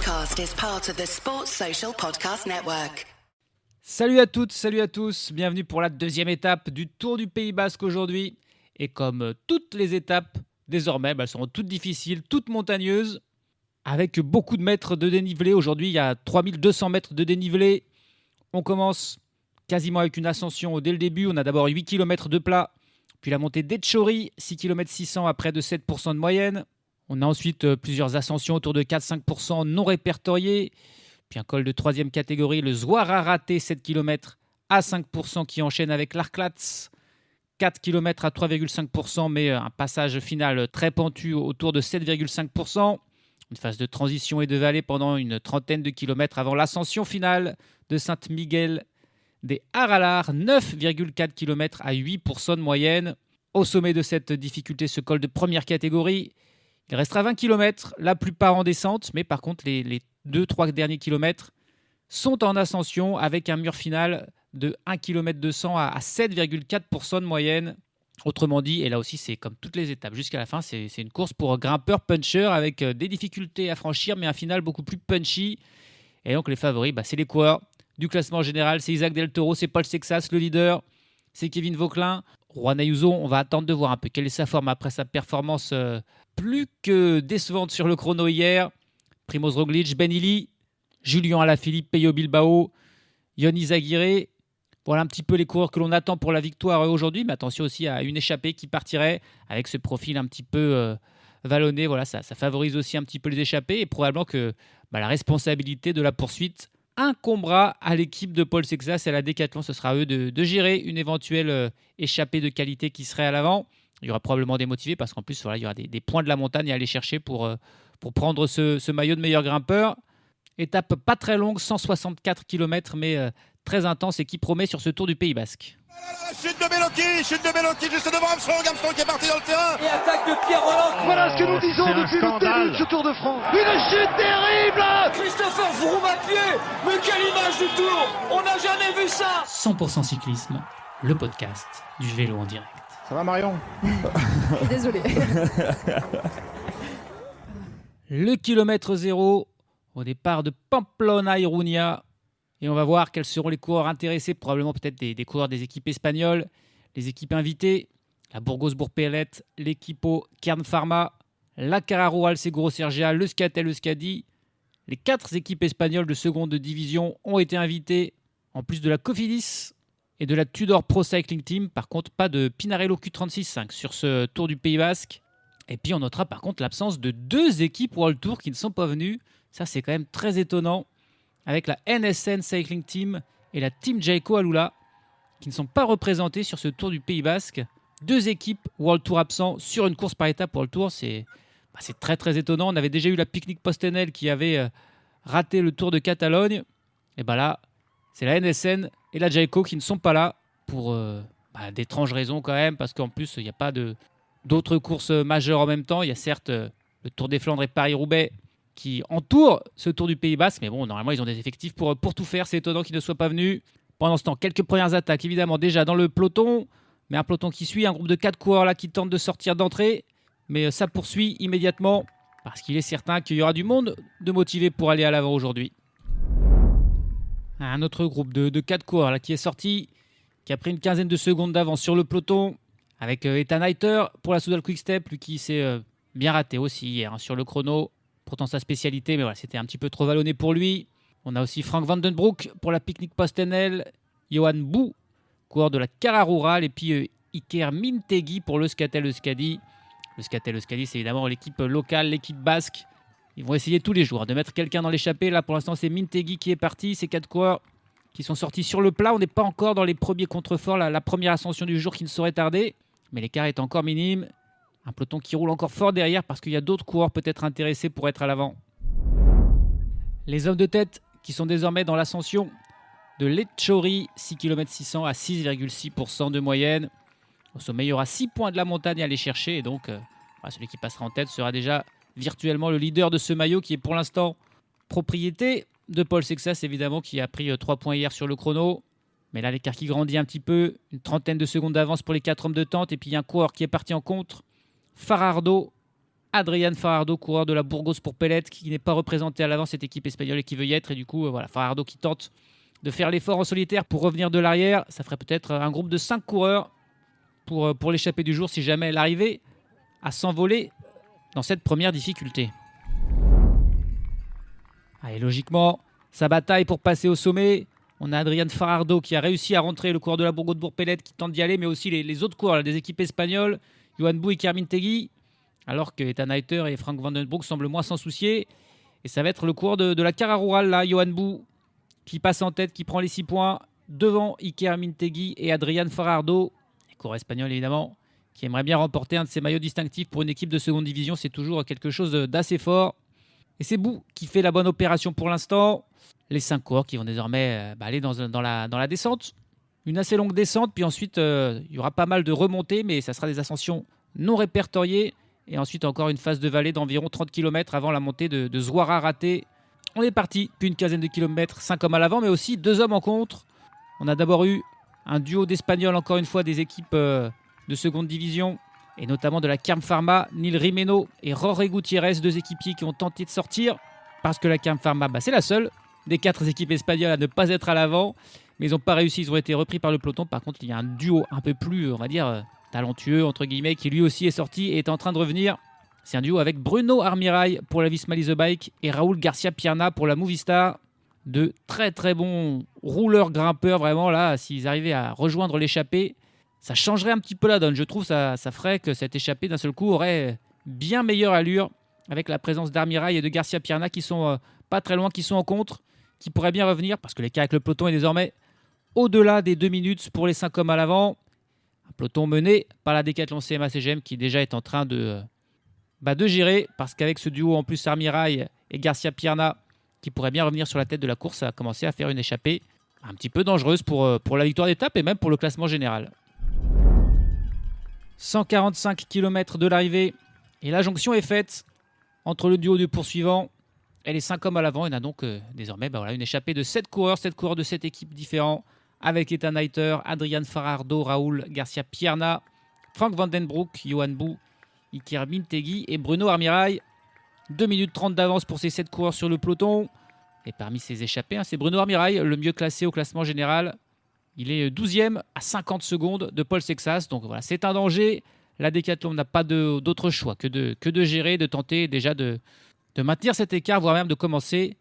podcast is part of the Sports Social Podcast Network. Salut à toutes, salut à tous, bienvenue pour la deuxième étape du Tour du Pays Basque aujourd'hui. Et comme toutes les étapes, désormais, elles seront toutes difficiles, toutes montagneuses, avec beaucoup de mètres de dénivelé. Aujourd'hui, il y a 3200 mètres de dénivelé. On commence quasiment avec une ascension dès le début. On a d'abord 8 km de plat, puis la montée d'Etchori, 6 km 600 à près de 7% de moyenne. On a ensuite plusieurs ascensions autour de 4-5% non répertoriées. Puis un col de troisième catégorie, le Zouararaté, 7 km à 5% qui enchaîne avec l'Arklats, 4 km à 3,5%, mais un passage final très pentu autour de 7,5%. Une phase de transition et de vallée pendant une trentaine de kilomètres avant l'ascension finale de Saint-Miguel des Aralar, 9,4 km à 8% de moyenne. Au sommet de cette difficulté, ce col de première catégorie, il restera 20 km, la plupart en descente, mais par contre les 2-3 derniers kilomètres sont en ascension avec un mur final de 1 km 200 à 7,4% de moyenne. Autrement dit, et là aussi c'est comme toutes les étapes jusqu'à la fin, c'est une course pour grimpeurs punchers avec des difficultés à franchir, mais un final beaucoup plus punchy. Et donc les favoris, c'est les coureurs du classement général, c'est Isaac Del Toro, c'est Paul Sexas le leader, c'est Kevin Vauquelin. Juan Ayuso, on va attendre de voir un peu quelle est sa forme après sa performance plus que décevante sur le chrono hier. Primoz Roglic, Ben Illy, Julien Alaphilippe, Peyo Bilbao, Yoni Zaguirre. Voilà un petit peu les coureurs que l'on attend pour la victoire aujourd'hui. Mais attention aussi à une échappée qui partirait avec ce profil un petit peu vallonné. Voilà, ça favorise aussi un petit peu les échappées. Et probablement que la responsabilité de la poursuite incombera à l'équipe de Paul Sexas et à la Décathlon. Ce sera à eux de gérer une éventuelle échappée de qualité qui serait à l'avant. Il y aura probablement des motivés parce qu'en plus, il y aura des points de la montagne à aller chercher pour prendre ce maillot de meilleur grimpeur. Étape pas très longue, 164 km, mais très intense et qui promet sur ce Tour du Pays Basque. Chute de Bellocchi juste devant Armstrong qui est parti dans le terrain. Et attaque de Pierre Roland. Voilà ce que nous disons depuis le début de ce Tour de France. Une chute terrible. Christopher Froome à pied. Mais quelle image du Tour. On n'a jamais vu ça. 100% cyclisme, le podcast du vélo en direct. Ça va Marion? Désolé. Le kilomètre 0 au départ de Pamplona-Iruña. Et on va voir quels seront les coureurs intéressés, probablement peut-être des coureurs des équipes espagnoles, les équipes invitées, la Burgos-Bourg-Pélet, l'Equipo Kern Pharma, la Carraro Alseguro Sergia, le Euskaltel Euskadi. Les 4 équipes espagnoles de seconde division ont été invitées, en plus de la Cofidis et de la Tudor Pro Cycling Team. Par contre, pas de Pinarello Q36.5 sur ce Tour du Pays Basque. Et puis on notera par contre l'absence de 2 équipes World Tour qui ne sont pas venues. Ça, c'est quand même très étonnant. Avec la NSN Cycling Team et la Team Jayco Alula, qui ne sont pas représentées sur ce Tour du Pays Basque. 2 équipes World Tour absents sur une course par étape World Tour, c'est très très étonnant. On avait déjà eu la Picnic Postenel qui avait raté le Tour de Catalogne. Et là, c'est la NSN et la Jayco qui ne sont pas là pour d'étranges raisons quand même, parce qu'en plus, il n'y a pas d'autres courses majeures en même temps. Il y a certes le Tour des Flandres et Paris-Roubaix qui entourent ce Tour du Pays Basque. Mais bon, normalement, ils ont des effectifs pour tout faire. C'est étonnant qu'ils ne soient pas venus. Pendant ce temps, quelques premières attaques, évidemment, déjà dans le peloton. Mais un peloton qui suit, un groupe de 4 coureurs là qui tentent de sortir d'entrée. Mais ça poursuit immédiatement parce qu'il est certain qu'il y aura du monde de motivés pour aller à l'avant aujourd'hui. Un autre groupe de 4 coureurs là qui est sorti, qui a pris une quinzaine de secondes d'avance sur le peloton avec Ethan Hayter pour la Soudal Quick-Step, lui qui s'est bien raté aussi hier sur le chrono. Pourtant sa spécialité, mais voilà, c'était un petit peu trop vallonné pour lui. On a aussi Frank Vandenbroek pour la Picnic Postenel, Johan Bou, coureur de la Carraro Rural, et puis Iker Mintegui pour le Euskaltel Euskadi. Le Euskaltel Euskadi, c'est évidemment l'équipe locale, l'équipe basque. Ils vont essayer tous les jours de mettre quelqu'un dans l'échappée. Là, pour l'instant, c'est Mintegui qui est parti. Ces 4 coureurs qui sont sortis sur le plat. On n'est pas encore dans les premiers contreforts, la première ascension du jour qui ne saurait tarder. Mais l'écart est encore minime. Un peloton qui roule encore fort derrière parce qu'il y a d'autres coureurs peut-être intéressés pour être à l'avant. Les hommes de tête qui sont désormais dans l'ascension de l'Etchori, 6 km 600 à 6,6% de moyenne. Au sommet, il y aura 6 points de la montagne à aller chercher. Et donc, celui qui passera en tête sera déjà virtuellement le leader de ce maillot qui est pour l'instant propriété de Paul Sexas, évidemment, qui a pris 3 points hier sur le chrono. Mais là, l'écart qui grandit un petit peu. Une trentaine de secondes d'avance pour les 4 hommes de tente. Et puis, il y a un coureur qui est parti en contre. Farardo Adrián Farardo, coureur de la Burgos pour Pellet, qui n'est pas représenté à l'avant cette équipe espagnole et qui veut y être. Et du coup, voilà, Farardo qui tente de faire l'effort en solitaire pour revenir de l'arrière. Ça ferait peut-être un groupe de 5 coureurs pour l'échappée du jour si jamais elle arrivait à s'envoler dans cette première difficulté. Allez, logiquement, sa bataille pour passer au sommet. On a Adrián Farardo qui a réussi à rentrer, le coureur de la Burgos pour Pellet, qui tente d'y aller, mais aussi les autres coureurs des équipes espagnoles, Johan Bou et Kermin Tegui, alors que Ethan Hayter et Frank Vandenbroek semblent moins s'en soucier. Et ça va être le coureur de la Cara Rural, là, Johan Bou, qui passe en tête, qui prend les 6 points devant Iker Mintegui et Adrián Farardo, les coureurs espagnols évidemment, qui aimerait bien remporter un de ces maillots distinctifs pour une équipe de seconde division. C'est toujours quelque chose d'assez fort. Et c'est Bou qui fait la bonne opération pour l'instant. Les 5 coureurs qui vont désormais aller dans la descente. Une assez longue descente, puis ensuite il y aura pas mal de remontées, mais ça sera des ascensions non répertoriées. Et ensuite encore une phase de vallée d'environ 30 km avant la montée de Zuara Raté. On est parti, puis une quinzaine de kilomètres, 5 hommes à l'avant, mais aussi 2 hommes en contre. On a d'abord eu un duo d'Espagnols, encore une fois, des équipes de seconde division, et notamment de la Carm Pharma, Nil Rimeno et Jorge Gutiérrez, 2 équipiers qui ont tenté de sortir, parce que la Carm Pharma, c'est la seule des 4 équipes espagnoles à ne pas être à l'avant, mais ils n'ont pas réussi, ils ont été repris par le peloton. Par contre, il y a un duo un peu plus, on va dire, talentueux, entre guillemets, qui lui aussi est sorti et est en train de revenir. C'est un duo avec Bruno Armirail pour la Visma Lease Bike et Raúl Garcia Pierna pour la Movistar. De très très bons rouleurs grimpeurs, vraiment là, s'ils arrivaient à rejoindre l'échappée, ça changerait un petit peu la donne. Je trouve ça ferait que cette échappée d'un seul coup aurait bien meilleure allure avec la présence d'Armirail et de Garcia Pierna qui sont pas très loin, qui sont en contre, qui pourraient bien revenir parce que l'écart avec le peloton est désormais au-delà des 2 minutes pour les 5 hommes à l'avant. Un peloton mené par la Decathlon CMA-CGM qui déjà est en train de gérer, parce qu'avec ce duo en plus Armirail et Garcia Pierna qui pourrait bien revenir sur la tête de la course, ça a commencé à faire une échappée un petit peu dangereuse pour la victoire d'étape et même pour le classement général. 145 km de l'arrivée et la jonction est faite entre le duo du poursuivant et les 5 hommes à l'avant. Il y en a donc désormais une échappée de 7 coureurs de 7 équipes différentes, avec Ethan Hayter, Adrián Farardo, Raúl Garcia Pierna, Frank Vandenbroek, Johan Bou, Iker Mintegui et Bruno Armirail. 2 minutes 30 d'avance pour ces 7 coureurs sur le peloton. Et parmi ces échappés, c'est Bruno Armirail, le mieux classé au classement général. Il est 12e à 50 secondes de Paul Sexas. Donc voilà, c'est un danger. La Decathlon n'a pas d'autre choix que de gérer, de tenter déjà de maintenir cet écart, voire même de commencer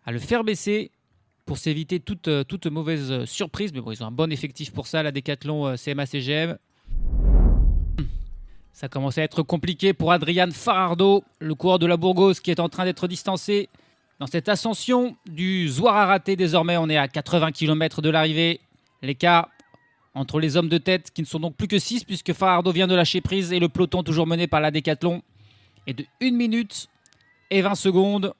à le faire baisser pour s'éviter toute mauvaise surprise. Mais bon, ils ont un bon effectif pour ça, la Decathlon CMA-CGM. Ça commence à être compliqué pour Adrián Farardo, le coureur de la Burgos qui est en train d'être distancé dans cette ascension du Zuara Raté. Désormais, on est à 80 km de l'arrivée. L'écart entre les hommes de tête, qui ne sont donc plus que 6, puisque Farardo vient de lâcher prise, et le peloton toujours mené par la Decathlon, est de 1 minute et 20 secondes.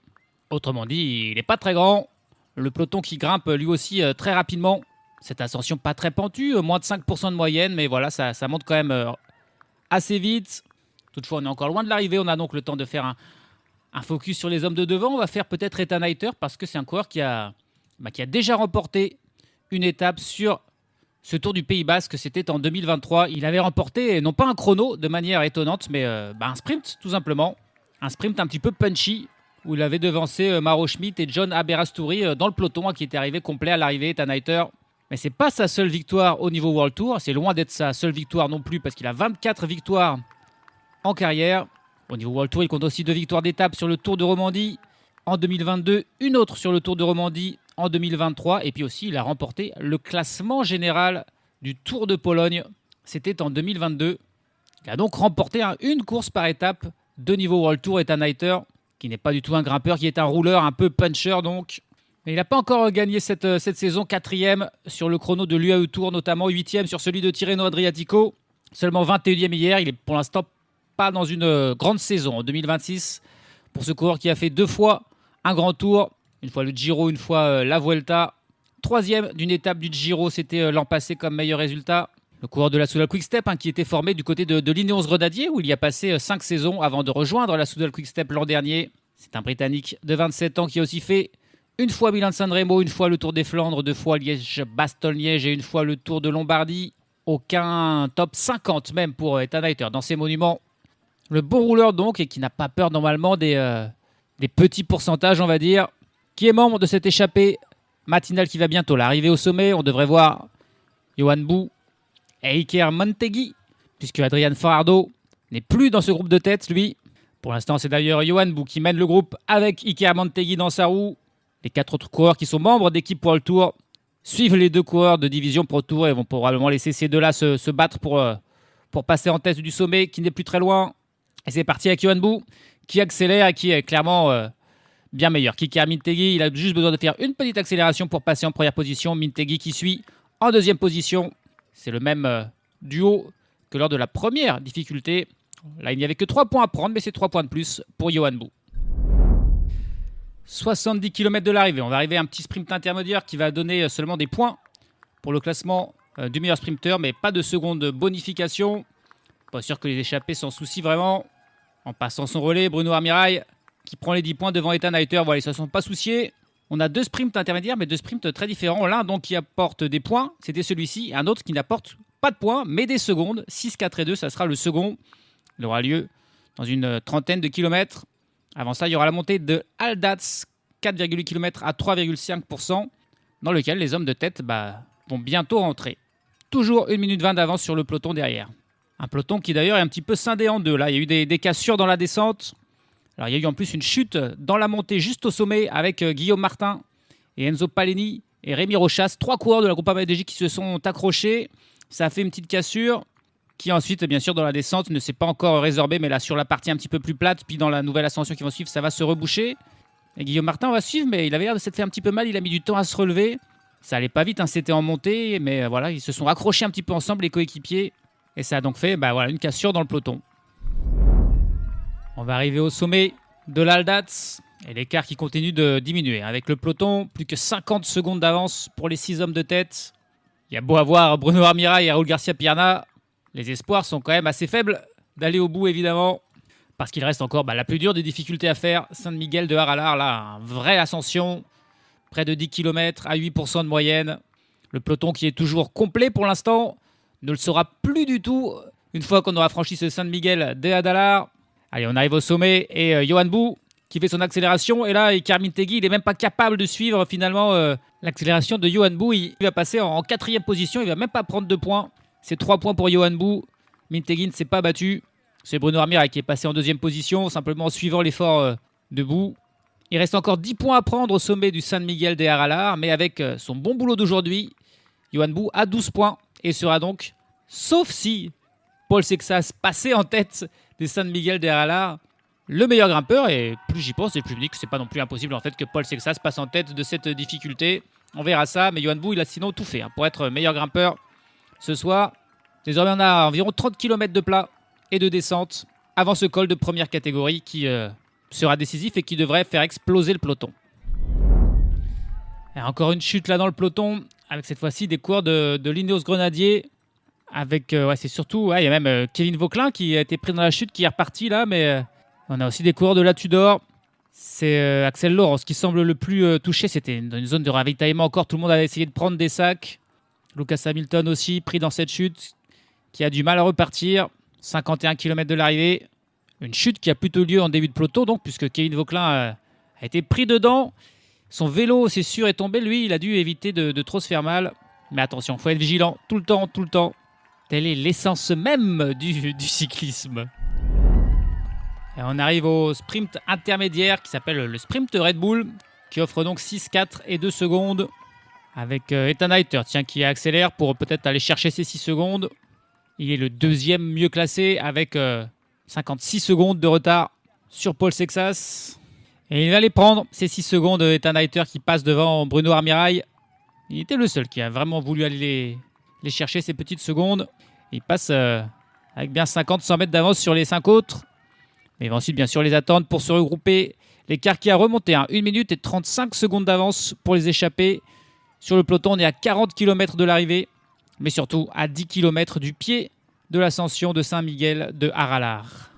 Autrement dit, il n'est pas très grand. Le peloton qui grimpe lui aussi très rapidement. Cette ascension pas très pentue, moins de 5% de moyenne, mais voilà, ça monte quand même assez vite. Toutefois, on est encore loin de l'arrivée. On a donc le temps de faire un focus sur les hommes de devant. On va faire peut-être Ethan Hayter, parce que c'est un coureur qui a déjà remporté une étape sur ce Tour du Pays Basque. C'était en 2023. Il avait remporté, non pas un chrono de manière étonnante, mais un sprint tout simplement. Un sprint un petit peu punchy, où il avait devancé Mauro Schmidt et John Aberasturi dans le peloton, qui était arrivé complet à l'arrivée, Ethan Hayter. Mais c'est pas sa seule victoire au niveau World Tour. C'est loin d'être sa seule victoire non plus, parce qu'il a 24 victoires en carrière. Au niveau World Tour, il compte aussi 2 victoires d'étape sur le Tour de Romandie en 2022, une autre sur le Tour de Romandie en 2023. Et puis aussi, il a remporté le classement général du Tour de Pologne. C'était en 2022. Il a donc remporté une course par étape de niveau World Tour, Ethan Hayter, qui n'est pas du tout un grimpeur, qui est un rouleur, un peu puncher donc. Mais il n'a pas encore gagné cette saison, 4e sur le chrono de l'UAE Tour, notamment 8e sur celui de Tirreno Adriatico. Seulement 21e hier, il est pour l'instant pas dans une grande saison en 2026 pour ce coureur qui a fait 2 fois un grand tour, une fois le Giro, une fois la Vuelta. 3e d'une étape du Giro, c'était l'an passé comme meilleur résultat. Le coureur de la Soudal Quick-Step, qui était formé du côté de l'Ineos Grenadier, où il y a passé 5 saisons avant de rejoindre la Soudal Quick-Step l'an dernier. C'est un Britannique de 27 ans qui a aussi fait une fois Milan-San Remo, une fois le Tour des Flandres, 2 fois Liège-Bastogne-Liège et une fois le Tour de Lombardie. Aucun top 50 même pour Ethan Hayter dans ces monuments. Le bon rouleur donc, et qui n'a pas peur normalement des petits pourcentages, on va dire, qui est membre de cette échappée matinale qui va bientôt l'arriver au sommet. On devrait voir Yohan Bu et Iker Montegui, puisque Adrian Farardo n'est plus dans ce groupe de tête, lui. Pour l'instant, c'est d'ailleurs Yohan Bu qui mène le groupe avec Iker Montegui dans sa roue. Les 4 autres coureurs qui sont membres d'équipe World Tour suivent les 2 coureurs de division Pro Tour et vont probablement laisser ces deux-là se battre pour passer en tête du sommet, qui n'est plus très loin. Et c'est parti avec Yohan Bu, qui accélère et qui est clairement bien meilleur. Iker Montegui, il a juste besoin de faire une petite accélération pour passer en première position. Montegui qui suit en deuxième position. C'est le même duo que lors de la première difficulté. Là, il n'y avait que 3 points à prendre, mais c'est 3 points de plus pour Yohan Bu. 70 km de l'arrivée. On va arriver à un petit sprint intermédiaire qui va donner seulement des points pour le classement du meilleur sprinter, mais pas de seconde bonification. Pas sûr que les échappés s'en soucient vraiment. En passant son relais, Bruno Armirail qui prend les 10 points devant Ethan Hayter. Voilà, ils ne se sont pas souciés. On a 2 sprints intermédiaires, mais 2 sprints très différents. L'un donc qui apporte des points, c'était celui-ci. Et un autre qui n'apporte pas de points, mais des secondes. 6, 4 et 2, ça sera le second. Il aura lieu dans une trentaine de kilomètres. Avant ça, il y aura la montée de Aldats, 4,8 km à 3,5%, dans lequel les hommes de tête vont bientôt rentrer. Toujours 1 minute 20 d'avance sur le peloton derrière. Un peloton qui d'ailleurs est un petit peu scindé en deux. Là, il y a eu des cassures dans la descente. Alors, il y a eu en plus une chute dans la montée juste au sommet avec Guillaume Martin et Enzo Paleni et Rémi Rochas. 3 coureurs de la Groupama FDJ qui se sont accrochés. Ça a fait une petite cassure qui ensuite, bien sûr, dans la descente ne s'est pas encore résorbée. Mais là, sur la partie un petit peu plus plate, puis dans la nouvelle ascension qui va suivre, ça va se reboucher. Et Guillaume Martin va suivre, mais il avait l'air de s'être fait un petit peu mal. Il a mis du temps à se relever. Ça allait pas vite, c'était en montée. Mais voilà, ils se sont accrochés un petit peu ensemble, les coéquipiers. Et ça a donc fait une cassure dans le peloton. On va arriver au sommet de l'Aldats et l'écart qui continue de diminuer. Avec le peloton, plus que 50 secondes d'avance pour les 6 hommes de tête. Il y a beau avoir Bruno Armirail et Raúl García Pierna, les espoirs sont quand même assez faibles d'aller au bout évidemment. Parce qu'il reste encore la plus dure des difficultés à faire. San Miguel de Aralar, là, une vraie ascension. Près de 10 km à 8% de moyenne. Le peloton qui est toujours complet pour l'instant ne le sera plus du tout une fois qu'on aura franchi ce San Miguel de Adalar. Allez, on arrive au sommet et Yohan Bu qui fait son accélération. Et là, Iker Montegui, il n'est même pas capable de suivre finalement l'accélération de Yohan Bu. Il va passer en 4e position, il ne va même pas prendre 2 points. C'est 3 points pour Yohan Bu. Montegui ne s'est pas battu. C'est Bruno Armirail qui est passé en 2e position, simplement en suivant l'effort de Bu. Il reste encore 10 points à prendre au sommet du San Miguel de Aralar, mais avec son bon boulot d'aujourd'hui, Yohan Bu a 12 points et sera donc, sauf si Paul Sexas passait en tête des San Miguel de Aralar, le meilleur grimpeur. Et plus j'y pense et plus je me dis que c'est pas non plus impossible en fait que Paul Sexas passe en tête de cette difficulté. On verra ça, mais Yohan Bu il a sinon tout fait pour être meilleur grimpeur ce soir. Désormais on a environ 30 km de plat et de descente avant ce col de première catégorie qui sera décisif et qui devrait faire exploser le peloton. Et encore une chute là dans le peloton, avec cette fois-ci des coureurs de l'Ineos Grenadier. Avec, c'est surtout, il y a même Kevin Vauquelin qui a été pris dans la chute, qui est reparti là, mais on a aussi des coureurs de la Tudor. C'est Axel Laurence qui semble le plus touché. C'était dans une zone de ravitaillement encore, tout le monde a essayé de prendre des sacs. Lucas Hamilton aussi, pris dans cette chute, qui a du mal à repartir. 51 km de l'arrivée. Une chute qui a plutôt lieu en début de peloton, donc, puisque Kevin Vauquelin a été pris dedans. Son vélo, c'est sûr, est tombé. Lui, il a dû éviter de trop se faire mal. Mais attention, il faut être vigilant tout le temps. Telle est l'essence même du cyclisme. Et on arrive au sprint intermédiaire qui s'appelle le sprint Red Bull, qui offre donc 6, 4 et 2 secondes. Avec Ethan Hayter, qui accélère pour peut-être aller chercher ses 6 secondes. Il est le 2e mieux classé avec 56 secondes de retard sur Paul Sexas. Et il va les prendre, ces 6 secondes, Ethan Hayter qui passe devant Bruno Armirail. Il était le seul qui a vraiment voulu aller les chercher, ces petites secondes. Il passe avec bien 50-100 mètres d'avance sur les 5 autres. Mais il va ensuite bien sûr les attendre pour se regrouper. L'écart qui a remonté à 1 minute et 35 secondes d'avance pour les échappés. Sur le peloton, on est à 40 km de l'arrivée, mais surtout à 10 km du pied de l'ascension de San Miguel de Aralar.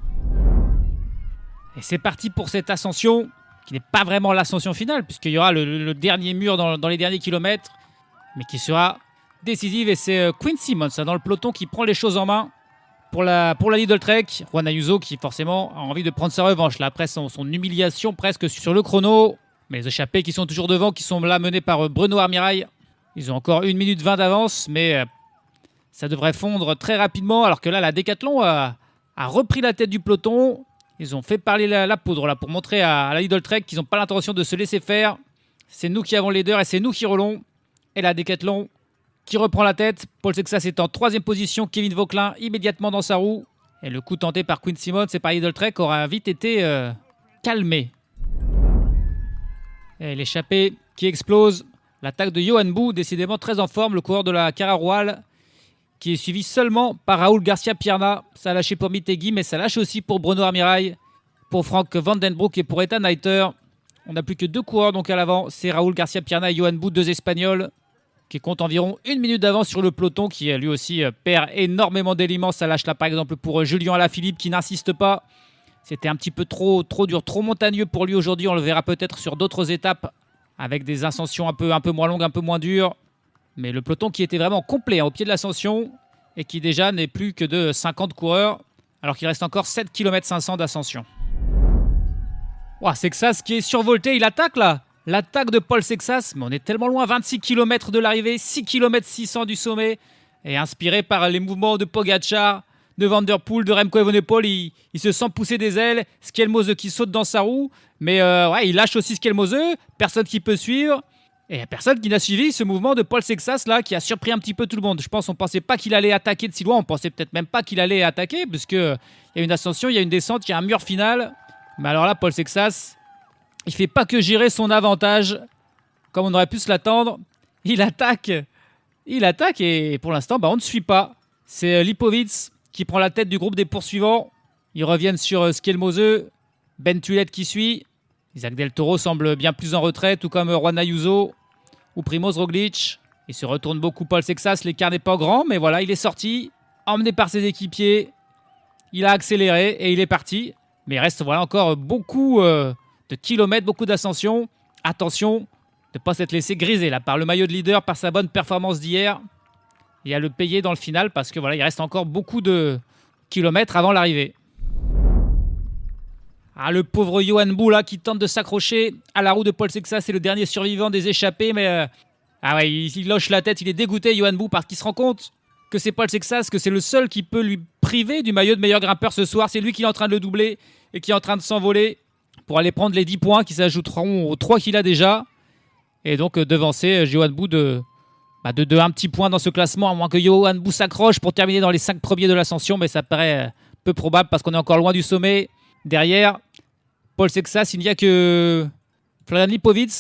Et c'est parti pour cette ascension, qui n'est pas vraiment l'ascension finale, puisqu'il y aura le dernier mur dans les derniers kilomètres, mais qui sera décisive. Et c'est Quinn Simmons dans le peloton qui prend les choses en main pour la Lidl Trek. Juan Ayuso qui forcément a envie de prendre sa revanche là, après son humiliation presque sur le chrono. Mais les échappés qui sont toujours devant, qui sont là menés par Bruno Armirail. Ils ont encore 1 minute 20 d'avance, mais ça devrait fondre très rapidement. Alors que là, la Decathlon a repris la tête du peloton. Ils ont fait parler la poudre là, pour montrer à la Lidl Trek qu'ils n'ont pas l'intention de se laisser faire. C'est nous qui avons le leader et c'est nous qui roulons. Et la Decathlon qui reprend la tête. Paul Sexas est en 3e position. Kevin Vauquelin immédiatement dans sa roue. Et le coup tenté par Quinn Simmons et par Lidl Trek aura vite été calmé. Et l'échappée qui explose. L'attaque de Johan Bou, décidément très en forme, le coureur de la Cara Royal, qui est suivi seulement par Raoul Garcia Pierna. Ça a lâché pour Mitegui, mais ça lâche aussi pour Bruno Armirail, pour Frank Vandenbroek et pour Ethan Heiter. On n'a plus que 2 coureurs donc à l'avant. C'est Raoul Garcia Pierna et Johan Bou, 2 Espagnols, qui comptent environ 1 minute d'avance sur le peloton, qui lui aussi perd énormément d'éléments. Ça lâche là par exemple pour Julien Alaphilippe, qui n'insiste pas. C'était un petit peu trop dur, trop montagneux pour lui aujourd'hui. On le verra peut-être sur d'autres étapes, avec des ascensions un peu moins longues, un peu moins dures. Mais le peloton qui était vraiment complet au pied de l'ascension et qui déjà n'est plus que de 50 coureurs, alors qu'il reste encore 7 km 500 d'ascension. Ouah, Sexas qui est survolté, il attaque là. L'attaque de Paul Sexas, mais on est tellement loin, 26 km de l'arrivée, 6 km 600 du sommet. Et inspiré par les mouvements de Pogacar, de Van Der Poel, de Remco Evenepoel, il se sent pousser des ailes. Skelmose qui saute dans sa roue, mais il lâche aussi Skelmose, personne qui peut suivre. Et personne qui n'a suivi ce mouvement de Paul Sexas là, qui a surpris un petit peu tout le monde. Je pense qu'on ne pensait pas qu'il allait attaquer de si loin, on pensait peut-être même pas qu'il allait attaquer, puisqu'il y a une ascension, il y a une descente, il y a un mur final. Mais alors là, Paul Sexas, il fait pas que gérer son avantage, comme on aurait pu se l'attendre. Il attaque et pour l'instant, on ne suit pas. C'est Lipovic qui prend la tête du groupe des poursuivants. Ils reviennent sur Skelmose, Ben Tulette qui suit. Isaac Del Toro semble bien plus en retrait, tout comme Juan Ayuso ou Primoz Roglic. Il se retourne beaucoup Paul Sexas, l'écart n'est pas grand, mais voilà, il est sorti, emmené par ses équipiers. Il a accéléré et il est parti. Mais il reste encore beaucoup de kilomètres, beaucoup d'ascension. Attention de ne pas s'être laissé griser là, par le maillot de leader, par sa bonne performance d'hier. Et à le payer dans le final parce que il reste encore beaucoup de kilomètres avant l'arrivée. Ah, le pauvre Johan Bou là, qui tente de s'accrocher à la roue de Paul Sexas, c'est le dernier survivant des échappés, mais il loche la tête, il est dégoûté Johan Bou parce qu'il se rend compte que c'est Paul Sexas, que c'est le seul qui peut lui priver du maillot de meilleur grimpeur ce soir. C'est lui qui est en train de le doubler et qui est en train de s'envoler pour aller prendre les 10 points qui s'ajouteront aux 3 qu'il a déjà. Et donc devancer Johan Bou de un petit point dans ce classement, à moins que Johan Bou s'accroche pour terminer dans les 5 premiers de l'ascension, mais ça paraît peu probable parce qu'on est encore loin du sommet. Derrière Paul Sexas, il n'y a que Florian Lipovic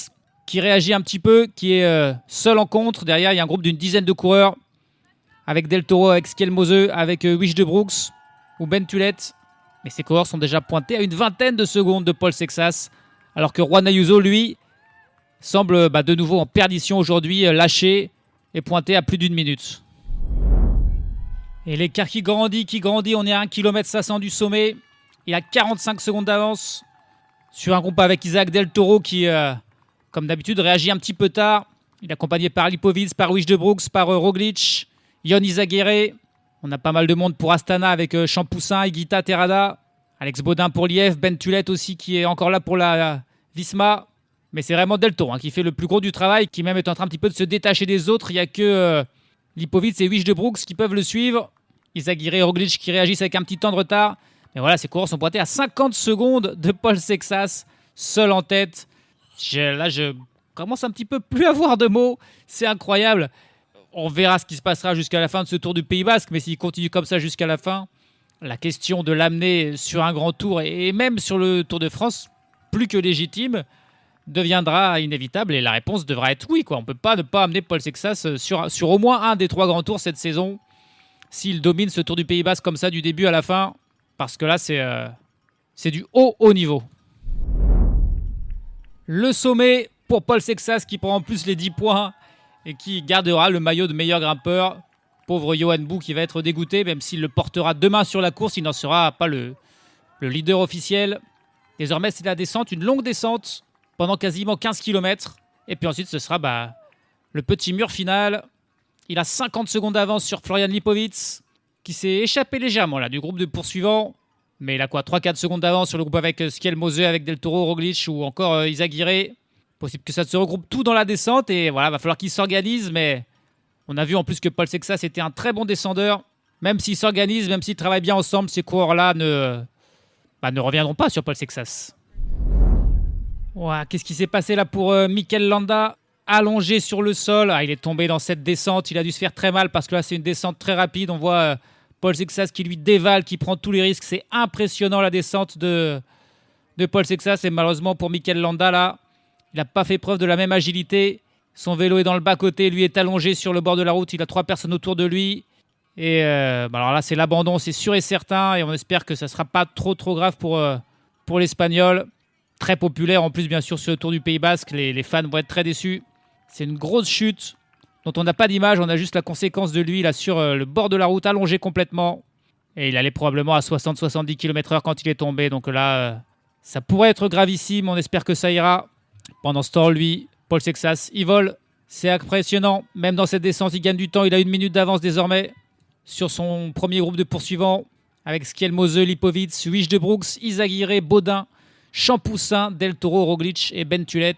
qui réagit un petit peu, qui est seul en contre. Derrière, il y a un groupe d'une dizaine de coureurs avec Del Toro, avec Skelmose, avec Wish de Brooks ou Ben Tulette. Mais ces coureurs sont déjà pointés à une vingtaine de secondes de Paul Sexas, alors que Juan Ayuso, lui, semble de nouveau en perdition aujourd'hui, lâché et pointé à plus d'1 minute. Et l'écart qui grandit, on est à 1 km 500 du sommet. Il a 45 secondes d'avance sur un groupe avec Isaac Del Toro qui, comme d'habitude, réagit un petit peu tard. Il est accompagné par Lipovic, par Wish de Brooks, par Roglic, Yon Izagirre. On a pas mal de monde pour Astana avec Champoussin, Higuita, Terrada. Alex Baudin pour Lièvre, Ben Tulette aussi qui est encore là pour la Visma. Mais c'est vraiment Del Toro qui fait le plus gros du travail, qui même est en train un petit peu de se détacher des autres. Il n'y a que Lipovic et Wish de Brooks qui peuvent le suivre. Izagirre et Roglic qui réagissent avec un petit temps de retard. Mais voilà, ces coureurs sont pointés à 50 secondes de Paul Sexas, seul en tête. Je commence un petit peu plus à avoir de mots. C'est incroyable. On verra ce qui se passera jusqu'à la fin de ce Tour du Pays Basque. Mais s'il continue comme ça jusqu'à la fin, la question de l'amener sur un grand tour et même sur le Tour de France, plus que légitime, deviendra inévitable. Et la réponse devra être oui, quoi. On ne peut pas ne pas amener Paul Sexas sur au moins un des 3 grands tours cette saison. S'il domine ce Tour du Pays Basque comme ça du début à la fin. Parce que là, c'est du haut niveau. Le sommet pour Paul Sexas qui prend en plus les 10 points et qui gardera le maillot de meilleur grimpeur. Pauvre Johan Bou qui va être dégoûté, même s'il le portera demain sur la course, il n'en sera pas le leader officiel. Désormais, c'est la descente, une longue descente pendant quasiment 15 km. Et puis ensuite, ce sera le petit mur final. Il a 50 secondes d'avance sur Florian Lipovic, qui s'est échappé légèrement là, du groupe de poursuivants. Mais il a quoi, 3-4 secondes d'avance sur le groupe avec Schielmose, avec Del Toro, Roglic ou encore Izagirre. Possible que ça se regroupe tout dans la descente et voilà, va falloir qu'il s'organise. Mais on a vu en plus que Paul Sexas était un très bon descendeur. Même s'ils s'organisent, même s'ils travaillent bien ensemble, ces coureurs-là ne reviendront pas sur Paul Sexas. Ouais, qu'est-ce qui s'est passé là pour Mikel Landa? Allongé sur le sol. Il est tombé dans cette descente. Il a dû se faire très mal parce que là, c'est une descente très rapide. On voit Paul Sexas qui lui dévale, qui prend tous les risques. C'est impressionnant la descente de Paul Sexas. Et malheureusement pour Mikel Landa, là, il n'a pas fait preuve de la même agilité. Son vélo est dans le bas-côté. Lui est allongé sur le bord de la route. Il a 3 personnes autour de lui. Et alors là, c'est l'abandon, c'est sûr et certain. Et on espère que ça ne sera pas trop grave pour l'Espagnol. Très populaire en plus, bien sûr, sur le Tour du Pays Basque. Les fans vont être très déçus. C'est une grosse chute dont on n'a pas d'image. On a juste la conséquence de lui là sur le bord de la route, allongé complètement. Et il allait probablement à 60-70 km/h quand il est tombé. Donc là, ça pourrait être gravissime. On espère que ça ira. Pendant ce temps, lui, Paul Sexas, il vole. C'est impressionnant. Même dans cette descente, il gagne du temps. Il a 1 minute d'avance désormais sur son premier groupe de poursuivants. Avec Schielmose, Lipovic, Wish de Brooks, Izagirre, Baudin, Champoussin, Del Toro, Roglic et Bentulet.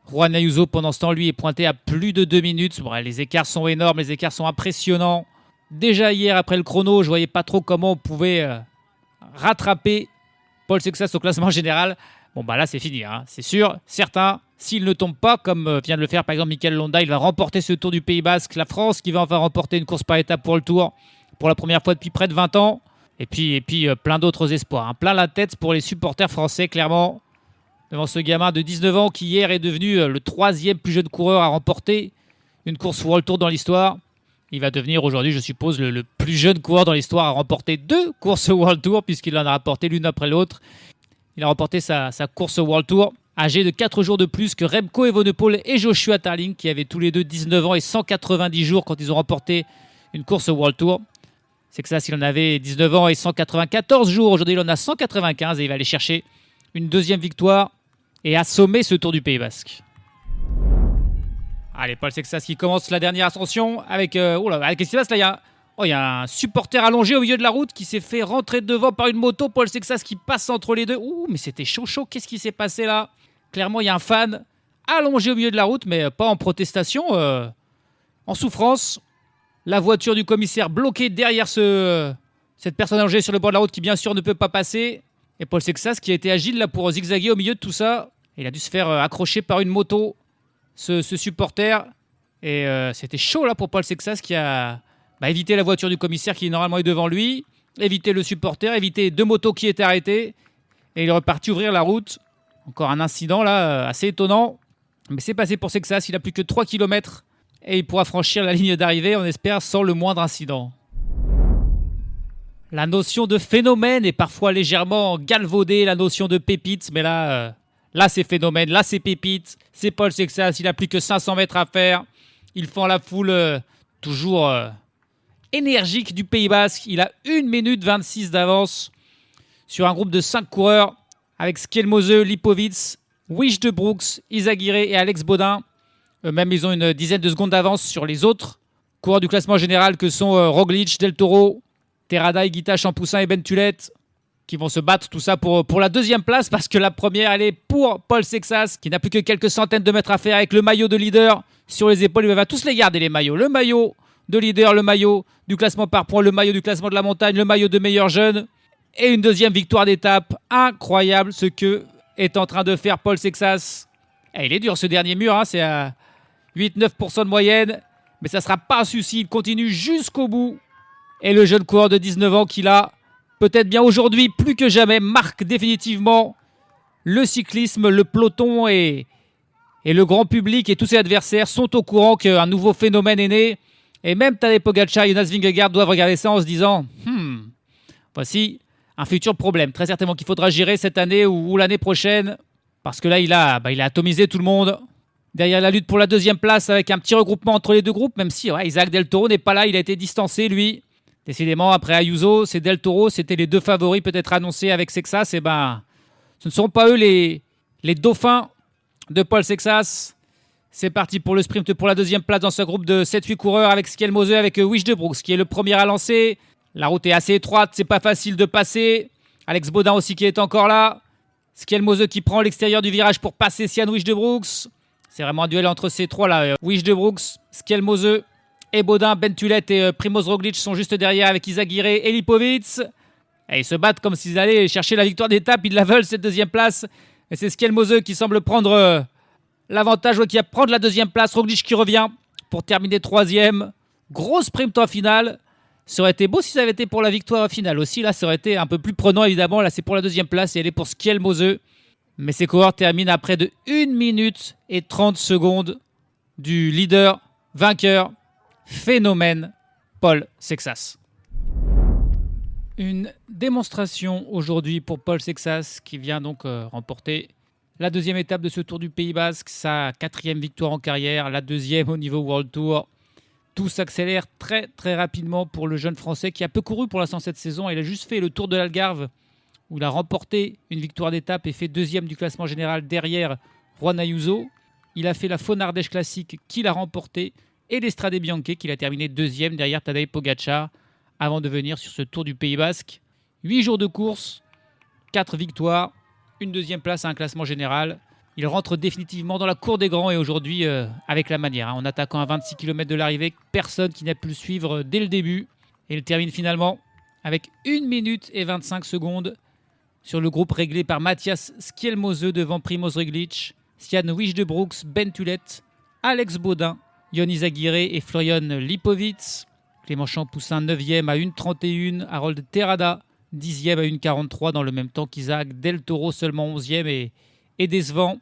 Juan Ayuso, pendant ce temps, lui, est pointé à plus de 2 minutes. Bon, les écarts sont énormes, les écarts sont impressionnants. Déjà hier, après le chrono, je ne voyais pas trop comment on pouvait rattraper Paul Sexas au classement général. Bon, bah là, c'est fini, hein. C'est sûr, certain. S'il ne tombe pas, comme vient de le faire par exemple Mikel Landa, il va remporter ce Tour du Pays Basque. La France qui va enfin remporter une course par étapes pour le Tour, pour la première fois depuis près de 20 ans. Et puis plein d'autres espoirs, hein. Plein la tête pour les supporters français, clairement. Devant ce gamin de 19 ans qui hier est devenu le 3e plus jeune coureur à remporter une course World Tour dans l'histoire. Il va devenir aujourd'hui, je suppose, le plus jeune coureur dans l'histoire à remporter 2 courses World Tour, puisqu'il en a remporté l'une après l'autre. Il a remporté sa course World Tour, âgé de 4 jours de plus que Remco Evenepoel et Joshua Tarling, qui avaient tous les deux 19 ans et 190 jours quand ils ont remporté une course World Tour. C'est que ça, s'il en avait 19 ans et 194 jours, aujourd'hui il en a 195 et il va aller chercher une 2e victoire et assommer ce Tour du Pays Basque. Allez, Paul Sexas qui commence la dernière ascension avec... qu'est-ce qui se passe là? Il y a un supporter allongé au milieu de la route qui s'est fait rentrer devant par une moto. Paul Sexas qui passe entre les deux. Ouh, mais c'était chaud. Qu'est-ce qui s'est passé là? Clairement, il y a un fan allongé au milieu de la route, mais pas en protestation, en souffrance. La voiture du commissaire bloquée derrière cette personne allongée sur le bord de la route qui, bien sûr, ne peut pas passer. Et Paul Sexas qui a été agile là pour zigzaguer au milieu de tout ça. Il a dû se faire accrocher par une moto, ce supporter. Et c'était chaud là pour Paul Sexas qui a évité la voiture du commissaire qui normalement est devant lui, éviter le supporter, éviter 2 motos qui étaient arrêtées. Et il est reparti ouvrir la route. Encore un incident là, assez étonnant. Mais c'est passé pour Sexas. Il a plus que 3 km et il pourra franchir la ligne d'arrivée, on espère, sans le moindre incident. La notion de phénomène est parfois légèrement galvaudée, la notion de pépite, mais là c'est phénomène, là c'est pépite. C'est Paul Sexas, il n'a plus que 500 mètres à faire. Il fend la foule toujours énergique du Pays Basque. Il a 1 minute 26 d'avance sur un groupe de 5 coureurs avec Schielmose, Lipovic, Wish de Brooks, Izagirre et Alex Baudin. Eux-mêmes, ils ont une dizaine de secondes d'avance sur les autres coureurs du classement général que sont Roglic, Del Toro, Terrada, Higuita, Champoussin et Bentulet, qui vont se battre tout ça pour la 2e place parce que la première, elle est pour Paul Sexas qui n'a plus que quelques centaines de mètres à faire avec le maillot de leader sur les épaules. Il va tous les garder, les maillots. Le maillot de leader, le maillot du classement par points, le maillot du classement de la montagne, le maillot de meilleur jeune et une 2e victoire d'étape. Incroyable ce que est en train de faire Paul Sexas. Et il est dur ce dernier mur, hein, c'est à 8-9% de moyenne, mais ça ne sera pas un souci, il continue jusqu'au bout. Et le jeune coureur de 19 ans qui là, peut-être bien aujourd'hui, plus que jamais, marque définitivement le cyclisme, le peloton et le grand public et tous ses adversaires sont au courant qu'un nouveau phénomène est né. Et même Tadej Pogačar et Jonas Vingegaard doivent regarder ça en se disant voici un futur problème, très certainement qu'il faudra gérer cette année ou l'année prochaine, parce que là, il a atomisé tout le monde. Derrière la lutte pour la 2e place avec un petit regroupement entre les 2 groupes, même si Isaac Del Toro n'est pas là, il a été distancé lui. Décidément, après Ayuso, c'est Del Toro, c'était les 2 favoris peut-être annoncés avec Sexas. Et ce ne sont pas eux les dauphins de Paul Sexas. C'est parti pour le sprint pour la 2e place dans ce groupe de 7-8 coureurs avec Schielmose, avec Wish de Brooks qui est le premier à lancer. La route est assez étroite, c'est pas facile de passer. Alex Baudin aussi qui est encore là. Skelmose qui prend l'extérieur du virage pour passer Sian Wijdebrooks. C'est vraiment un duel entre ces trois là. Wijdebrooks, Skelmose et Baudin. Bentulet et Primoz Roglic sont juste derrière avec Izagirre et Lipovic. Et ils se battent comme s'ils allaient chercher la victoire d'étape. Ils la veulent cette deuxième place. Et c'est Skelmose qui semble prendre l'avantage, qui va prendre la deuxième place. Roglic qui revient pour terminer troisième. Gros sprint en finale. Ça aurait été beau si ça avait été pour la victoire finale aussi. Là, ça aurait été un peu plus prenant, évidemment. Là, c'est pour la deuxième place et elle est pour Skelmose. Mais ces coureurs terminent à près de 1 minute et 30 secondes du leader, vainqueur, phénomène, Paul Sexas. Une démonstration aujourd'hui pour Paul Sexas qui vient donc remporter la deuxième étape de ce Tour du Pays Basque. Sa 4e victoire en carrière, la 2e au niveau World Tour. Tout s'accélère très très rapidement pour le jeune Français qui a peu couru pour l'instant cette saison. Il a juste fait le Tour de l'Algarve où il a remporté une victoire d'étape et fait 2e du classement général derrière Juan Ayuso. Il a fait la Faune Ardèche Classique qu'il a remporté et l'Estrade Bianche qu'il a terminé 2e derrière Tadej Pogacar avant de venir sur ce Tour du Pays Basque. 8 jours de course, 4 victoires, une 2e place à un classement général. Il rentre définitivement dans la cour des grands et aujourd'hui avec la manière. En attaquant à 26 km de l'arrivée, personne qui n'a pu le suivre dès le début. Et il termine finalement avec 1 minute et 25 secondes sur le groupe réglé par Matthias Skelmose devant Primoz Roglic, Sian Wijdebrooks, Bentulet, Alex Baudin, Ion Izagirre et Florian Lipovic. Clément Champoussin 9e à 1,31, Harold Terrada 10e à 1,43 dans le même temps qu'Isaac Del Toro seulement 11e et décevant.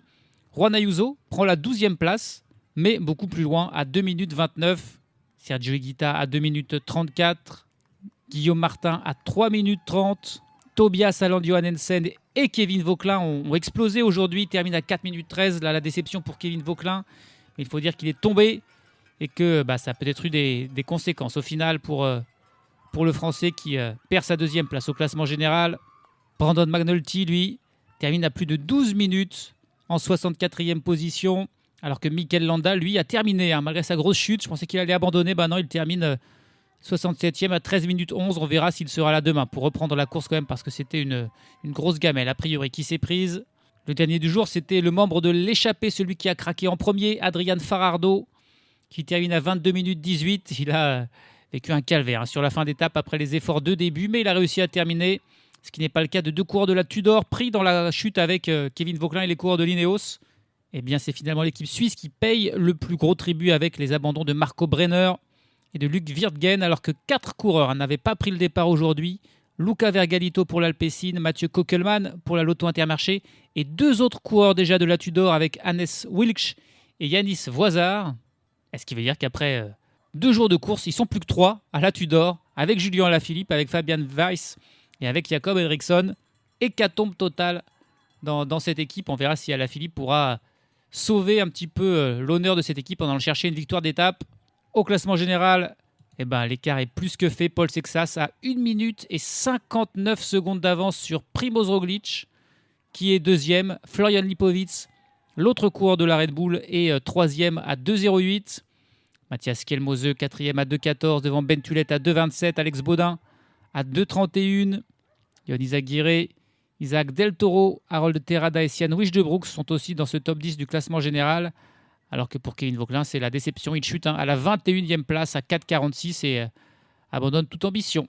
Juan Ayuso prend la 12e place, mais beaucoup plus loin à 2 minutes 29. Sergio Higuita à 2 minutes 34. Guillaume Martin à 3 minutes 30. Tobias Aland Johannesen et Kevin Vauquelin ont explosé aujourd'hui. Il termine à 4 minutes 13. Là, la déception pour Kevin Vauquelin. Mais il faut dire qu'il est tombé et que ça a peut-être eu des conséquences au final pour le Français qui perd sa 2e place au classement général. Brandon McNulty, lui, termine à plus de 12 minutes en 64e position, alors que Mikel Landa, lui, a terminé, malgré sa grosse chute. Je pensais qu'il allait abandonner, non, il termine 67e à 13 minutes 11. On verra s'il sera là demain pour reprendre la course quand même, parce que c'était une grosse gamelle, a priori, qui s'est prise. Le dernier du jour, c'était le membre de l'échappée, celui qui a craqué en premier, Adrian Farardo, qui termine à 22 minutes 18. Il a vécu un calvaire sur la fin d'étape après les efforts de début, mais il a réussi à terminer. Ce qui n'est pas le cas de 2 coureurs de la Tudor pris dans la chute avec Kevin Vauquelin et les coureurs de l'Ineos. Eh bien, c'est finalement l'équipe suisse qui paye le plus gros tribut avec les abandons de Marco Brenner et de Luc Wirtgen, alors que 4 coureurs n'avaient pas pris le départ aujourd'hui. Luca Vergalito pour l'Alpecin, Mathieu Kokelman pour la Lotto Intermarché et 2 autres coureurs déjà de la Tudor avec Hannes Wilksch et Yanis Voisard. Est-ce qui veut dire qu'après 2 jours de course, ils sont plus que 3 à la Tudor avec Julien Alaphilippe, avec Fabian Weiss et avec Jakob Eriksson. Hécatombe totale dans cette équipe. On verra si Alaphilippe pourra sauver un petit peu l'honneur de cette équipe en allant chercher une victoire d'étape. Au classement général, l'écart est plus que fait. Paul Sexas a 1 minute et 59 secondes d'avance sur Primoz Roglic, qui est 2e. Florian Lipovic, l'autre coureur de la Red Bull, est 3e à 2,08. Matthias Skelmose, 4e à 2,14 devant Bentulet à 2,27. Alex Baudin à 2,31. Ion Izagirre, Isaac Del Toro, Harold Terrada et Sian Wijdebrooks sont aussi dans ce top 10 du classement général. Alors que pour Kevin Vauquelin, c'est la déception. Il chute à la 21e place à 4,46 et abandonne toute ambition.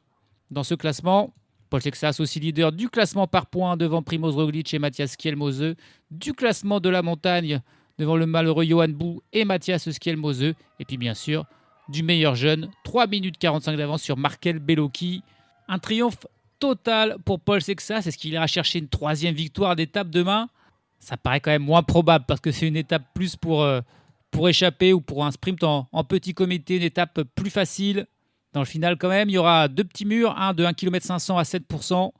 Dans ce classement, Paul Sexas aussi leader du classement par points devant Primoz Roglic et Matthias Skelmose. Du classement de la montagne devant le malheureux Johan Bou et Matthias Skelmose. Et puis bien sûr, du meilleur jeune, 3 minutes 45 d'avance sur Markel Bellocchi. Un triomphe total pour Paul Sexas. Est-ce qu'il ira chercher une 3e victoire d'étape demain ? Ça paraît quand même moins probable parce que c'est une étape plus pour échapper ou pour un sprint en petit comité, une étape plus facile. Dans le final quand même, il y aura 2 petits murs, un de 1,5 km à 7%.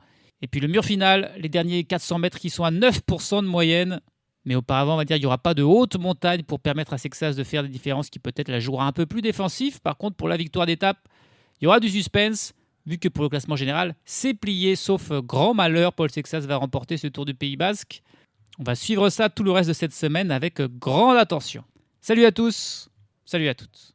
Et puis le mur final, les derniers 400 mètres qui sont à 9% de moyenne. Mais auparavant, on va dire qu'il n'y aura pas de haute montagne pour permettre à Sexas de faire des différences qui peut-être la jouera un peu plus défensif. Par contre, pour la victoire d'étape, il y aura du suspense. Vu que pour le classement général, c'est plié, sauf grand malheur, Paul Sexas va remporter ce Tour du Pays Basque. On va suivre ça tout le reste de cette semaine avec grande attention. Salut à tous, salut à toutes.